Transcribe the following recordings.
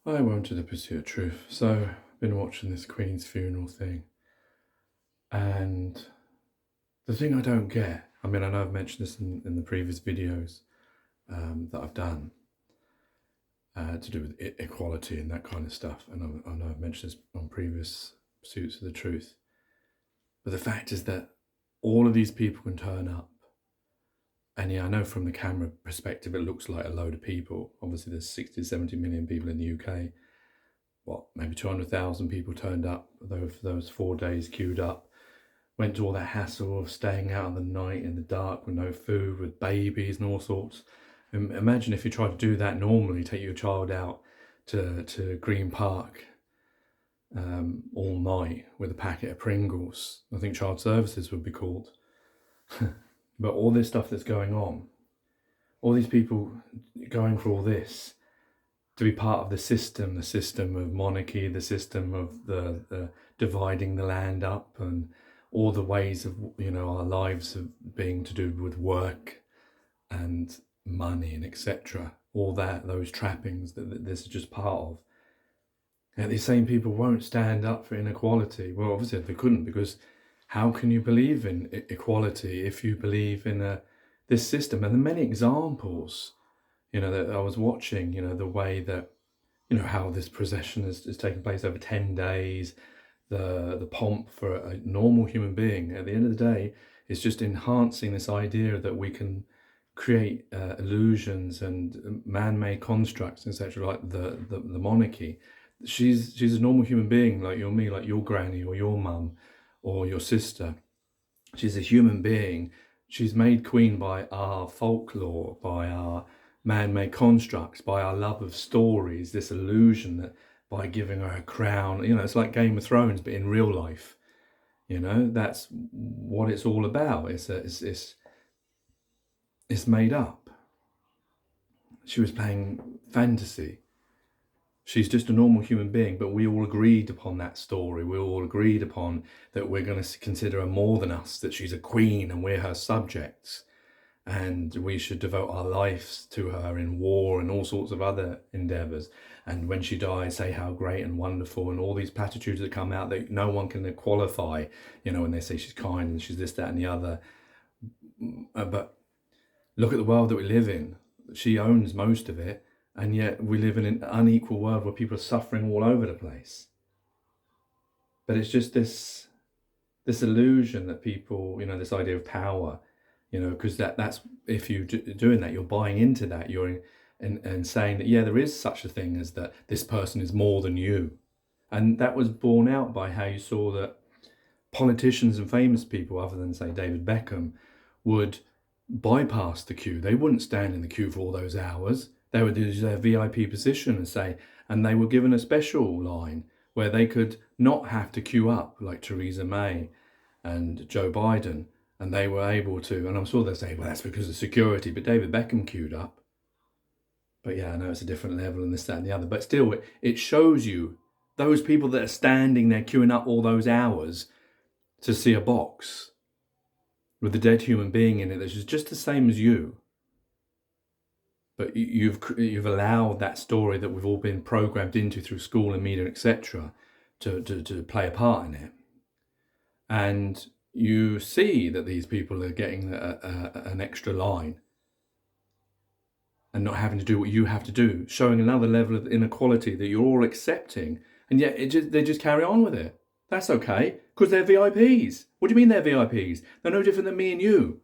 I went to the pursuit of truth. So I've been watching this Queen's funeral thing, and the thing I don't get. I mean, I know I've mentioned this in the previous videos that I've done to do with equality and that kind of stuff, and I know I've mentioned this on previous pursuits of the truth. But the fact is that all of these people can turn up, and yeah, I know from the camera perspective it looks like a load of people. Obviously, there's 60, 70 million people in the UK. What, maybe 200,000 people turned up for those 4 days, queued up, went to all that hassle of staying out in the night in the dark with no food, with babies and all sorts. Imagine if you tried to do that normally, take your child out to Green Park all night with a packet of Pringles. I think child services would be called. But all this stuff that's going on, all these people going for all this, to be part of the system of monarchy, the system of the dividing the land up, and all the ways of our lives of being to do with work and money and etc. All those trappings that this is just part of. And these same people won't stand up for inequality. Well, obviously they couldn't, because how can you believe in equality if you believe in this system? And the many examples that I was watching, the way that, how this procession has taken place over 10 days, the pomp for a normal human being, at the end of the day, is just enhancing this idea that we can create illusions and man-made constructs, etc., like the monarchy. She's a normal human being like you're, me, like your granny or your mum or your sister. She's a human being. She's made queen by our folklore, by our man-made constructs, by our love of stories, this illusion that by giving her a crown, it's like Game of Thrones, but in real life. That's what it's all about. It's made up. She was playing fantasy. She's just a normal human being, but we all agreed upon that story. We all agreed upon that we're going to consider her more than us, that she's a queen and we're her subjects. And we should devote our lives to her in war and all sorts of other endeavours. And when she dies, say how great and wonderful, and all these platitudes that come out that no one can qualify, when they say she's kind and she's this, that and the other. But look at the world that we live in. She owns most of it, and yet we live in an unequal world where people are suffering all over the place. But it's just this illusion that people, this idea of power, because that's, if you're doing that, you're buying into that, you're and saying that, yeah, there is such a thing as that this person is more than you. And that was borne out by how you saw that politicians and famous people, other than, say, David Beckham, would bypass the queue. They wouldn't stand in the queue for all those hours. They would use their VIP position and they were given a special line where they could not have to queue up like Theresa May and Joe Biden, and they were able to, and I'm sure they'll say, well, that's because of security, but David Beckham queued up. But yeah, I know it's a different level and this, that and the other, but still, it shows you those people that are standing there queuing up all those hours to see a box with a dead human being in it that's just the same as you. But you've allowed that story that we've all been programmed into through school and media, etc., to play a part in it. And you see that these people are getting an extra line and not having to do what you have to do, showing another level of inequality that you're all accepting, and yet they just carry on with it. That's okay, because they're VIPs. What do you mean they're VIPs? They're no different than me and you.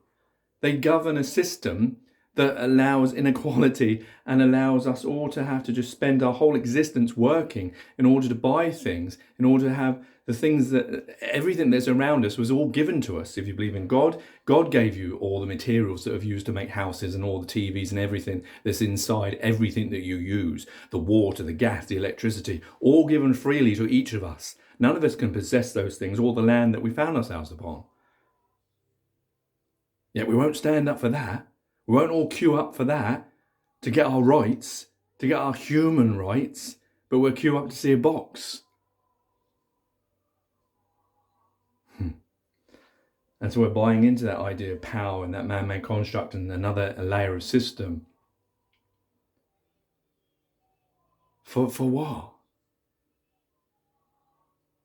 They govern a system that allows inequality and allows us all to have to just spend our whole existence working in order to buy things, in order to have the things that everything that's around us was all given to us. If you believe in God, God gave you all the materials that have used to make houses and all the TVs and everything that's inside everything that you use, the water, the gas, the electricity, all given freely to each of us. None of us can possess those things or the land that we found ourselves upon. Yet we won't stand up for that. We won't all queue up for that, to get our rights, to get our human rights, but we'll queue up to see a box. And so we're buying into that idea of power and that man-made construct and another layer of system For what?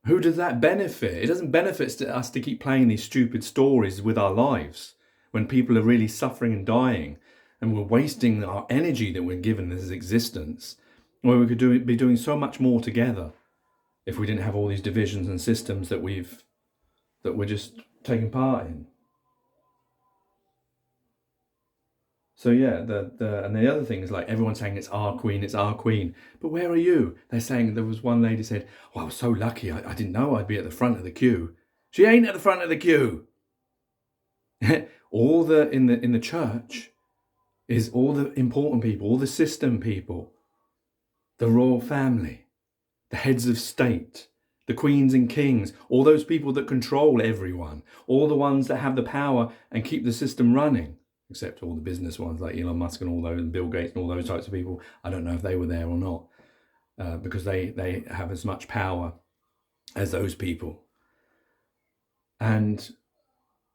Who does that benefit? It doesn't benefit us to keep playing these stupid stories with our lives when people are really suffering and dying, and we're wasting our energy that we're given this existence, where we could be doing so much more together if we didn't have all these divisions and systems that we're just taking part in. So yeah, and the other thing is, like, everyone's saying it's our queen, but where are you? They're saying, there was one lady said, "Oh, I was so lucky, I didn't know I'd be at the front of the queue." She ain't at the front of the queue. All in the church is all the important people, all the system people, the royal family, the heads of state, the queens and kings, all those people that control everyone, all the ones that have the power and keep the system running. Except all the business ones like Elon Musk and all those, and Bill Gates and all those types of people. I don't know if they were there or not, because they have as much power as those people. And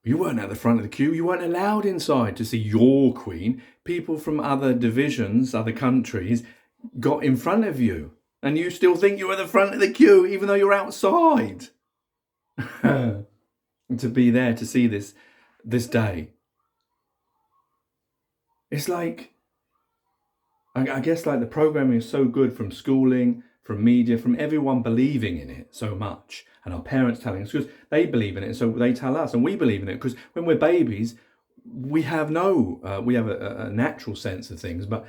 you weren't at the front of the queue. You weren't allowed inside to see your queen. People from other divisions, other countries, got in front of you. And you still think you were at the front of the queue, even though you're outside. To be there to see this day. It's like, I guess, like, the programming is so good, from schooling, from media, from everyone believing in it so much, and our parents telling us, because they believe in it, so they tell us, and we believe in it, because when we're babies, we have a natural sense of things, but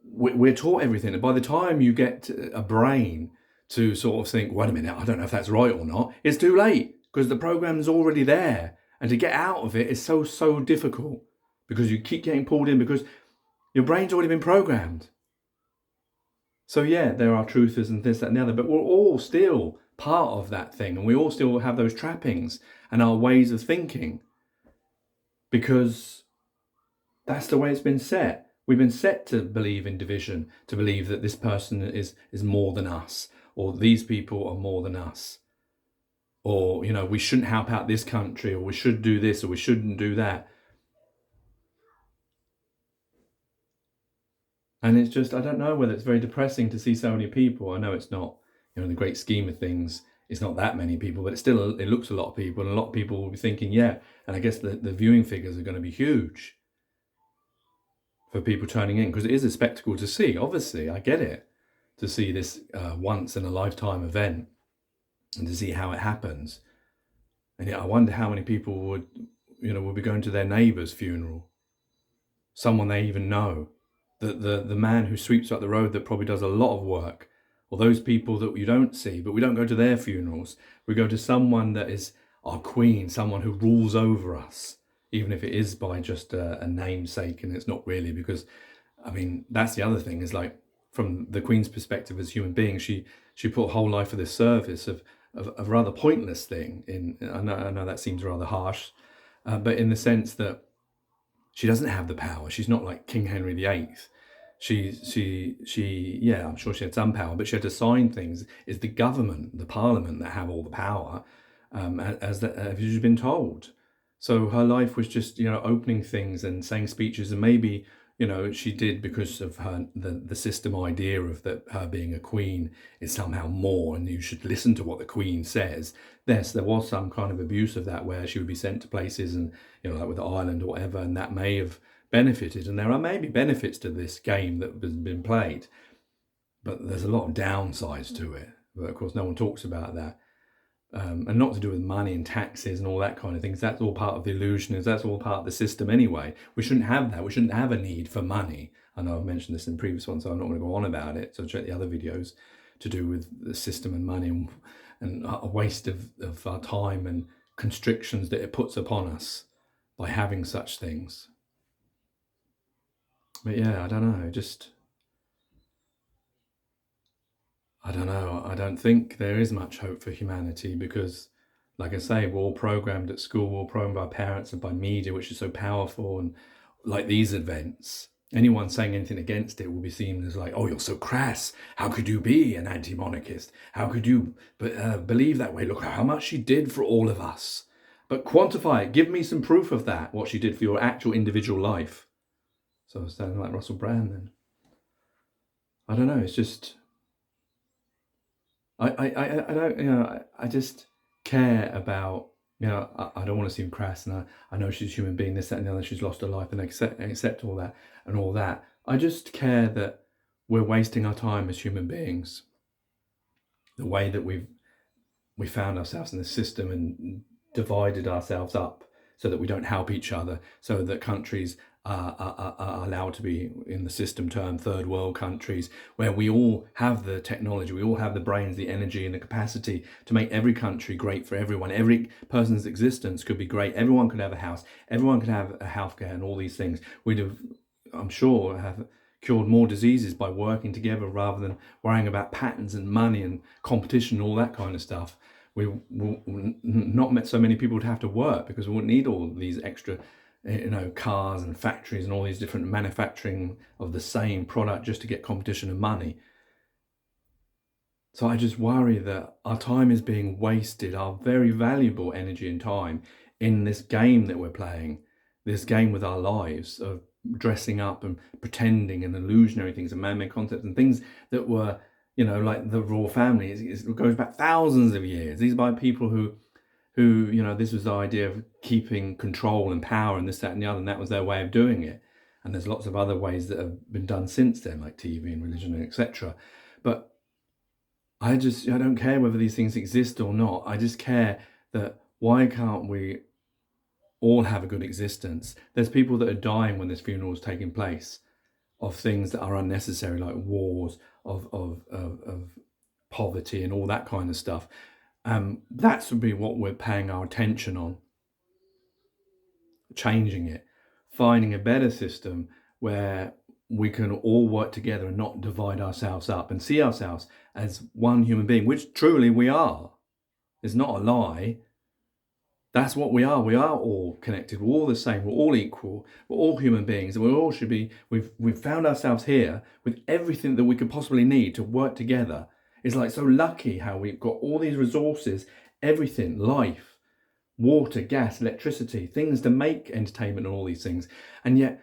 we're taught everything. And by the time you get a brain to sort of think, wait a minute, I don't know if that's right or not, it's too late, because the program's already there, and to get out of it is so difficult. Because you keep getting pulled in, because your brain's already been programmed. So yeah, there are truthers and this, that and the other, but we're all still part of that thing, and we all still have those trappings and our ways of thinking, because that's the way it's been set. We've been set to believe in division, to believe that this person is more than us, or these people are more than us, or, you know, we shouldn't help out this country, or we should do this, or we shouldn't do that. And it's just, I don't know whether it's very depressing to see so many people. I know it's not, you know, in the great scheme of things, it's not that many people, but it looks a lot of people, and a lot of people will be thinking, yeah, and I guess the viewing figures are going to be huge for people turning in, because it is a spectacle to see. Obviously, I get it, to see this once in a lifetime event, and to see how it happens. And yet I wonder how many people would be going to their neighbour's funeral, someone they even know. The man who sweeps up the road, that probably does a lot of work, or those people that you don't see, but we don't go to their funerals. We go to someone that is our queen, someone who rules over us, even if it is by just a namesake, and it's not really, because, I mean, that's the other thing, is like, from the queen's perspective as human beings, she put her whole life for this service of a rather pointless thing. I know that seems rather harsh, but in the sense that she doesn't have the power. She's not like King Henry VIII. Yeah, I'm sure she had some power, but she had to sign things. It's the government, the parliament, that have all the power, as you've been told. So her life was just, opening things and saying speeches, and maybe, she did because of the system idea of that her being a queen is somehow more, and you should listen to what the queen says. Yes, there was some kind of abuse of that, where she would be sent to places, and like with Ireland or whatever, and that may have benefited. And there are maybe benefits to this game that has been played, but there's a lot of downsides to it. But of course, no one talks about that. And not to do with money and taxes and all that kind of things. That's all part of the illusion. That's all part of the system anyway. We shouldn't have that. We shouldn't have a need for money. I know I've mentioned this in previous ones, so I'm not going to go on about it. So check the other videos to do with the system and money, and a waste of our time, and constrictions that it puts upon us by having such things. But yeah, I don't know. I don't know. I don't think there is much hope for humanity, because, like I say, we're all programmed at school, we're all programmed by parents and by media, which is so powerful. And like these events, anyone saying anything against it will be seen as like, oh, you're so crass. How could you be an anti-monarchist? How could you believe that way? Look how much she did for all of us. But quantify it. Give me some proof of that, what she did for your actual individual life. So I was sounding like Russell Brand then. I don't know. It's just, I don't, I just care about, I don't want to seem crass, and I know she's a human being, this, that, and the other, she's lost her life, and accept all that and all that. I just care that we're wasting our time as human beings. The way that we found ourselves in the system and divided ourselves up so that we don't help each other, so that countries are allowed to be, in the system term, third world countries, where we all have the technology, we all have the brains, the energy, and the capacity to make every country great for everyone. Every person's existence could be great. Everyone could have a house. Everyone could have a healthcare and all these things. We'd have, I'm sure, have cured more diseases by working together rather than worrying about patents and money and competition and all that kind of stuff. Not so many people would have to work, because we wouldn't need all these extra, cars and factories and all these different manufacturing of the same product just to get competition and money. So I just worry that our time is being wasted, our very valuable energy and time, in this game that we're playing, this game with our lives of dressing up and pretending and illusionary things and man-made concepts and things that were, like the royal family. It goes back thousands of years. These are by people who, this was the idea of keeping control and power and this, that, and the other, and that was their way of doing it. And there's lots of other ways that have been done since then, like TV and religion and etc. But I don't care whether these things exist or not. I just care that, why can't we all have a good existence? There's people that are dying when this funeral is taking place, of things that are unnecessary, like wars, of poverty and all that kind of stuff. That should be what we're paying our attention on. Changing it, finding a better system where we can all work together and not divide ourselves up and see ourselves as one human being, which truly we are. It's not a lie. That's what we are. We are all connected. We're all the same. We're all equal. We're all human beings, and we all should be. We've found ourselves here with everything that we could possibly need to work together. It's like so lucky how we've got all these resources, everything, life, water, gas, electricity, things to make entertainment and all these things, and yet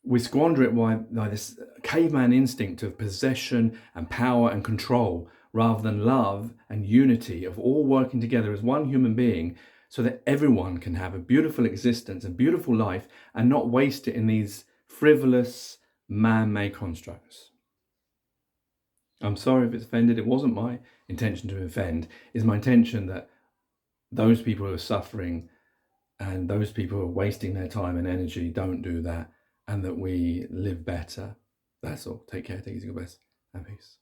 we squander it by this caveman instinct of possession and power and control, rather than love and unity of all working together as one human being, so that everyone can have a beautiful existence and beautiful life and not waste it in these frivolous man-made constructs. I'm sorry if it's offended. It wasn't my intention to offend. It's my intention that those people who are suffering and those people who are wasting their time and energy don't do that, and that we live better. That's all. Take care. Take it easy. God bless. And peace.